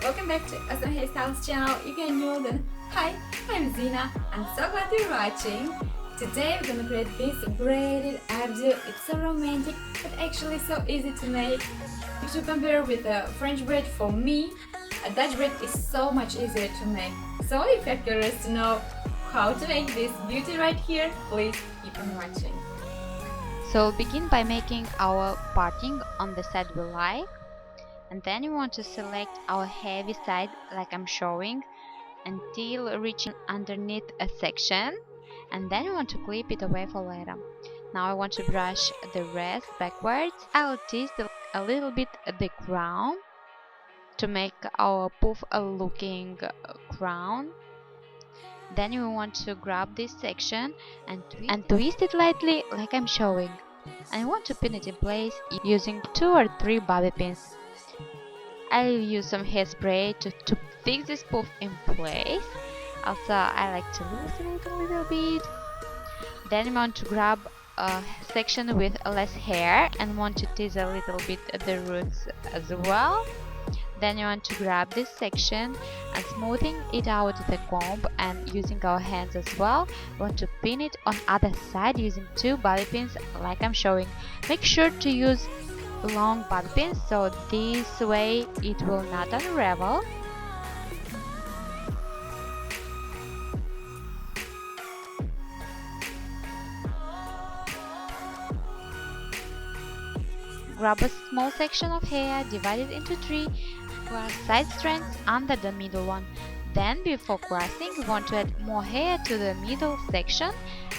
Welcome back to Awesome Hairstyles channel. If you're new, then hi, I'm Zina. I'm so glad you're watching. Today we're gonna create this braided updo. It's so romantic, but actually so easy to make. If you compare with a French braid, for me, a Dutch braid is so much easier to make. So if you're curious to know how to make this beauty right here, please keep on watching. So we'll begin by making our parting on the side we like. And then you want to select our heavy side like I'm showing until reaching underneath a section, and then you want to clip it away for later. Now I want to brush the rest backwards. I'll twist a little bit the crown to make our puff looking crown. Then you want to grab this section and twist it lightly like I'm showing. And you want to pin it in place using 2 or 3 bobby pins. I'll use some hairspray to fix this puff in place. Also, I like to loosen it a little bit. Then you want to grab a section with less hair and want to tease a little bit the roots as well. Then you want to grab this section and smoothing it out with a comb and using our hands as well. You want to pin it on other side using 2 bobby pins like I'm showing. Make sure to use long bobby pins, so this way it will not unravel. Grab a small section of hair, divide it into 3, cross side strands under the middle one. Then before crossing, we want to add more hair to the middle section,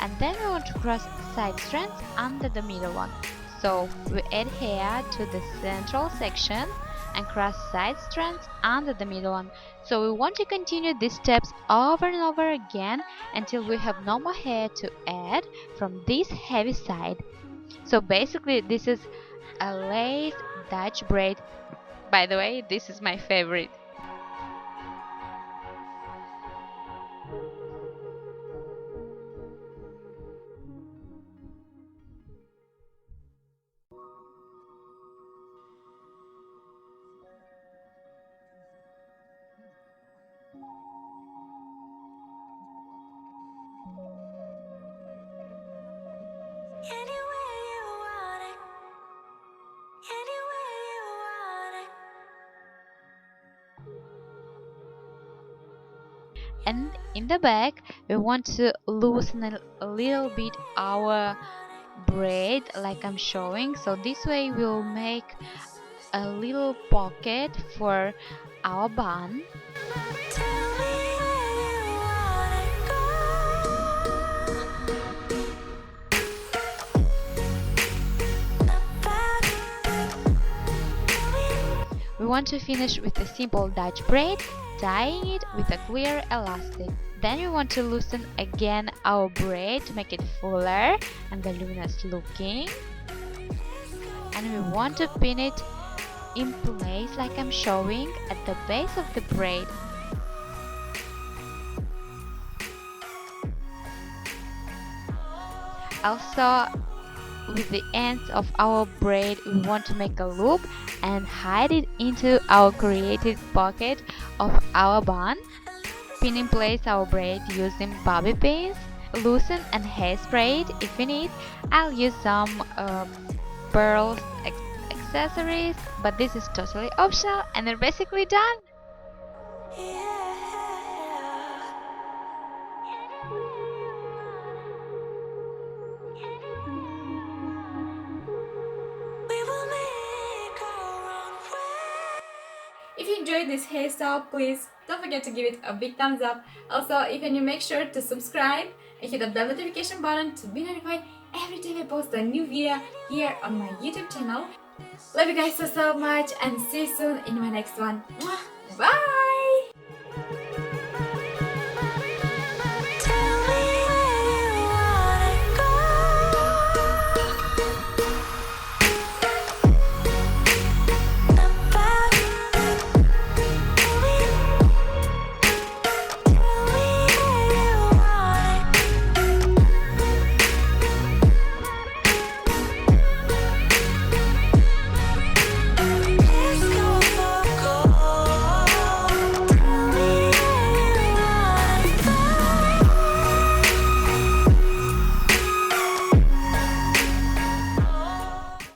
and then we want to cross side strands under the middle one. So we add hair to the central section and cross side strands under the middle one. So we want to continue these steps over and over again until we have no more hair to add from this heavy side. So basically this is a lace Dutch braid. By the way, this is my favorite. And in the back we want to loosen a little bit our braid like I'm showing, so this way we'll make a little pocket for our bun. We want to finish with a simple Dutch braid, tying it with a clear elastic. Then we want to loosen again our braid to make it fuller and voluminous looking. And we want to pin it in place like I'm showing at the base of the braid. Also, with the ends of our braid we want to make a loop and hide it into our created pocket of our bun. Pin in place our braid using bobby pins, loosen and hairspray it if you need. I'll use some pearls accessories, but this is totally optional and they're basically done. If you enjoyed this hairstyle, please don't forget to give it a big thumbs up. Also, if you're new, make sure to subscribe and hit the bell notification button to be notified every time I post a new video here on my YouTube channel. Love you guys so much and see you soon in my next one. Mwah. Bye!